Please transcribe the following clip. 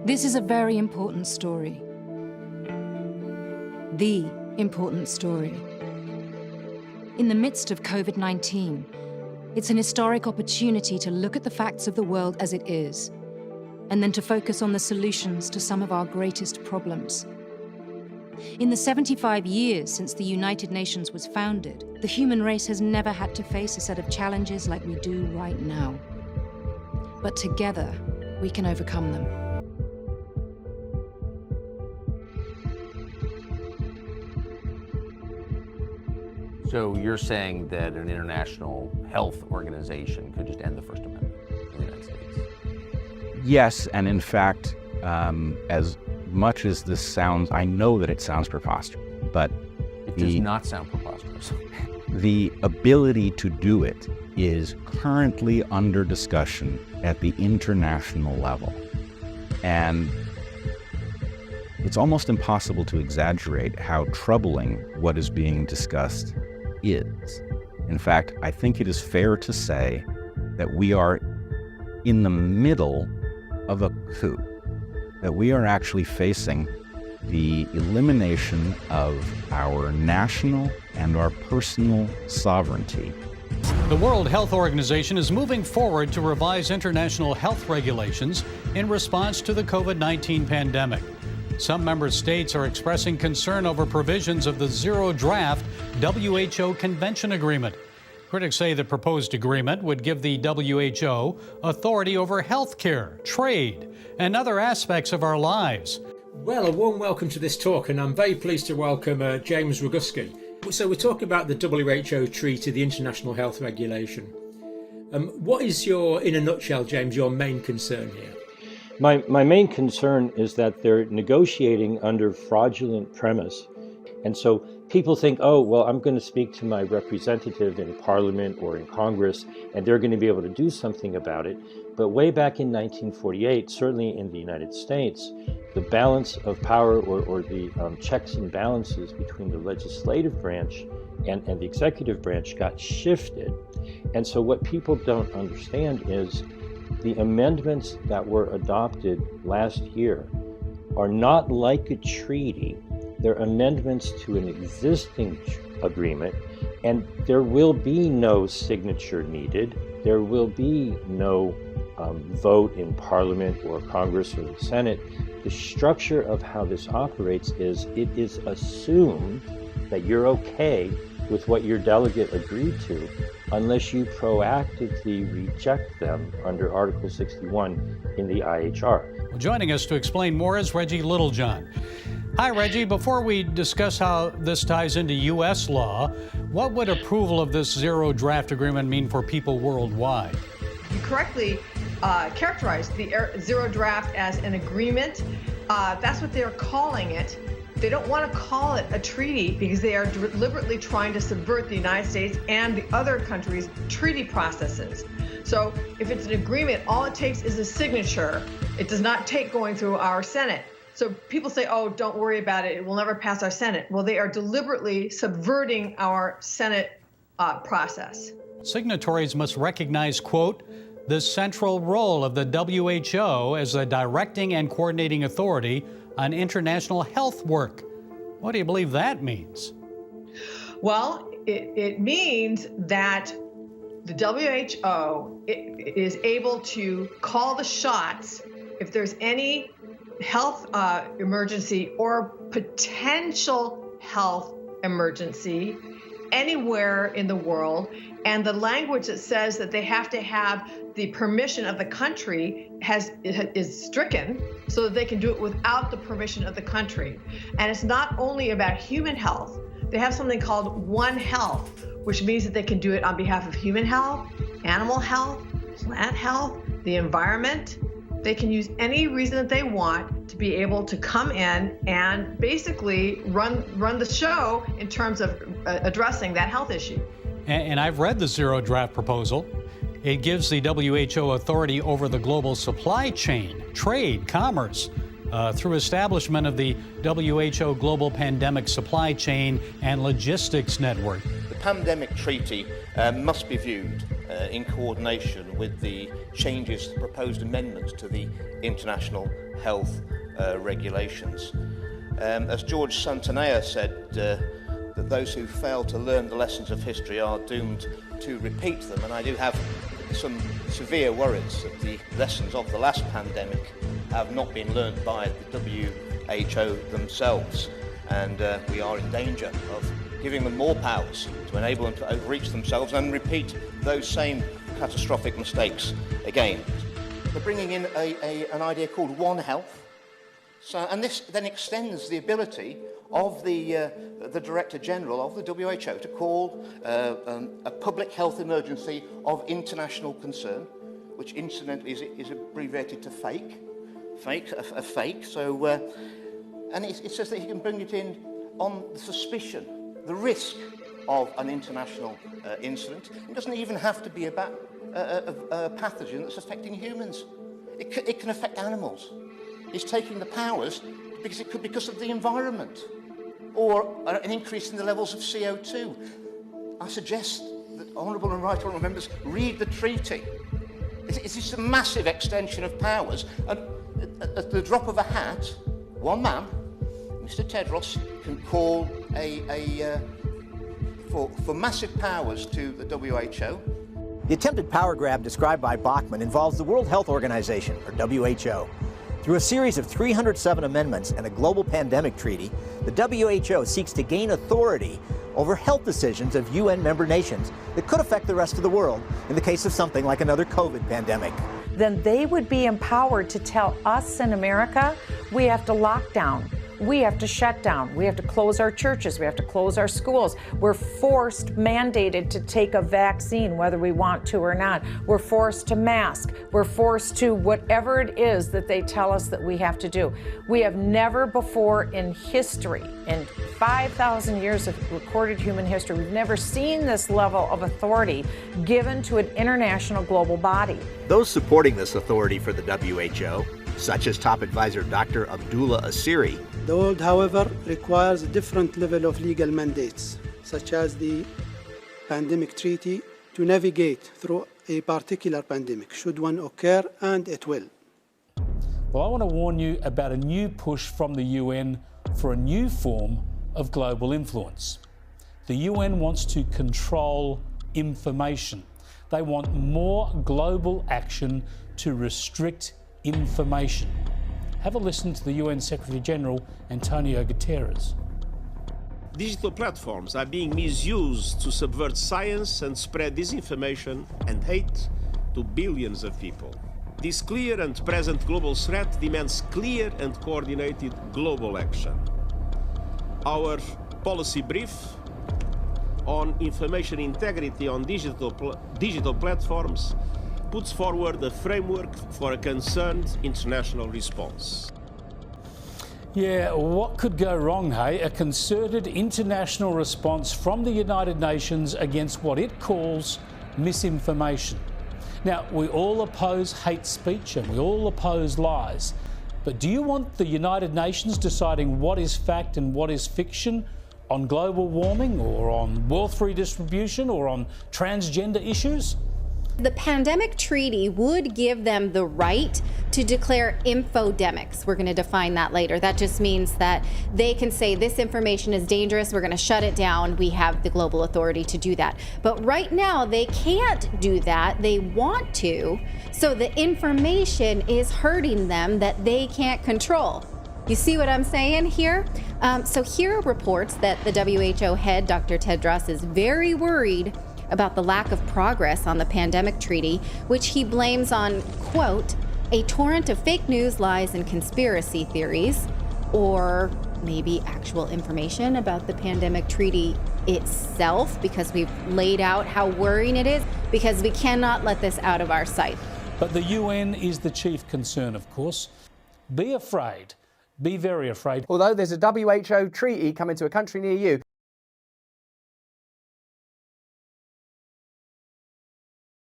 This is a very important story. The important story. In the midst of COVID-19, it's an historic opportunity to look at the facts of the world as it is, and then to focus on the solutions to some of our greatest problems. In the 75 years since the United Nations was founded, the human race has never had to face a set of challenges like we do right now. But together, we can overcome them. So you're saying that an international health organization could just end the First Amendment in the United States? Yes, and in fact, as much as this sounds, I know that it sounds preposterous, but it does not sound preposterous. The ability to do it is currently under discussion at the international level. And it's almost impossible to exaggerate how troubling what is being discussed is. In fact, I think it is fair to say that we are in the middle of a coup, that we are actually facing the elimination of our national and our personal sovereignty. The World Health Organization is moving forward to revise international health regulations in response to the COVID-19 pandemic. Some member states are expressing concern over provisions of the zero-draft WHO Convention Agreement. Critics say the proposed agreement would give the WHO authority over health care, trade, and other aspects of our lives. Well, a warm welcome to this talk, and I'm very pleased to welcome James Roguski. So we're talking about the WHO Treaty, the International Health Regulation. What is in a nutshell, James, your main concern here? My main concern is that they're negotiating under fraudulent premise. And so people think, oh, well, I'm going to speak to my representative in Parliament or in Congress, and they're going to be able to do something about it. But way back in 1948, certainly in the United States, the balance of power or the checks and balances between the legislative branch and the executive branch got shifted. And so what people don't understand is the amendments that were adopted last year are not like a treaty. They're amendments to an existing agreement, and there will be no signature needed. There will be no vote in Parliament or Congress or the Senate. The structure of how this operates is it is assumed that you're okay with what your delegate agreed to unless you proactively reject them under Article 61 in the IHR. Well, joining us to explain more is Reggie Littlejohn. Hi, Reggie. Before we discuss how this ties into U.S. law, what would approval of this zero-draft agreement mean for people worldwide? You correctly characterized the zero draft as an agreement. That's what they're calling it. They don't want to call it a treaty because they are deliberately trying to subvert the United States and the other countries' treaty processes. So if it's an agreement, all it takes is a signature. It does not take going through our Senate. So people say, oh, don't worry about it. It will never pass our Senate. Well, they are deliberately subverting our Senate process. Signatories must recognize, quote, the central role of the WHO as a directing and coordinating authority on international health work. What do you believe that means? Well, it means that the WHO is able to call the shots if there's any health emergency or potential health emergency anywhere in the world. And the language that says that they have to have the permission of the country is stricken so that they can do it without the permission of the country. And it's not only about human health. They have something called One Health, which means that they can do it on behalf of human health, animal health, plant health, the environment. They can use any reason that they want to be able to come in and basically run the show in terms of addressing that health issue. And I've read the zero draft proposal. It gives the WHO authority over the global supply chain, trade, commerce, through establishment of the WHO Global Pandemic Supply Chain and Logistics Network. The pandemic treaty must be viewed in coordination with the changes, proposed amendments to the international health regulations. As George Santanea said, that those who fail to learn the lessons of history are doomed to repeat them, and I do have some severe worries that the lessons of the last pandemic have not been learned by the WHO themselves, and we are in danger of giving them more powers to enable them to overreach themselves and repeat those same catastrophic mistakes again. We're bringing in an idea called One Health, and this then extends the ability of the Director General of the WHO to call a public health emergency of international concern, which incidentally is abbreviated to FAKE. So, and it says that he can bring it in on the suspicion, the risk of an international incident. It doesn't even have to be about a pathogen that's affecting humans. It can affect animals. He's taking the powers because of the environment, or an increase in the levels of CO2. I suggest that honourable and right honourable members read the treaty. It's just a massive extension of powers, and at the drop of a hat, one man, Mr. Tedros, can call for massive powers to the WHO. The attempted power grab described by Bachmann involves the World Health Organization, or WHO. Through a series of 307 amendments and a global pandemic treaty, the WHO seeks to gain authority over health decisions of UN member nations that could affect the rest of the world in the case of something like another COVID pandemic. Then they would be empowered to tell us in America, we have to lock down. We have to shut down. We have to close our churches. We have to close our schools. We're mandated to take a vaccine, whether we want to or not. We're forced to mask. We're forced to whatever it is that they tell us that we have to do. We have never before in history, in 5,000 years of recorded human history, we've never seen this level of authority given to an international global body. Those supporting this authority for the WHO, such as top advisor Dr. Abdullah Asiri. The world, however, requires a different level of legal mandates, such as the pandemic treaty, to navigate through a particular pandemic, should one occur, and it will. Well, I want to warn you about a new push from the UN for a new form of global influence. The UN wants to control information. They want more global action to restrict information. Have a listen to the UN Secretary General Antonio Guterres. Digital platforms are being misused to subvert science and spread disinformation and hate to billions of people. This clear and present global threat demands clear and coordinated global action. Our policy brief on information integrity on digital platforms puts forward a framework for a concerned international response. Yeah, what could go wrong, hey? A concerted international response from the United Nations against what it calls misinformation. Now, we all oppose hate speech and we all oppose lies, but do you want the United Nations deciding what is fact and what is fiction on global warming or on wealth redistribution or on transgender issues? The pandemic treaty would give them the right to declare infodemics. We're going to define that later. That just means that they can say this information is dangerous, we're going to shut it down. We have the global authority to do that. But right now they can't do that. They want to. So the information is hurting them that they can't control. You see what I'm saying here? So here are reports that the WHO head, Dr. Tedros, is very worried about the lack of progress on the pandemic treaty, which he blames on, quote, a torrent of fake news, lies, and conspiracy theories, or maybe actual information about the pandemic treaty itself, because we've laid out how worrying it is, because we cannot let this out of our sight. But the UN is the chief concern, of course. Be afraid. Be very afraid. Although there's a WHO treaty coming to a country near you,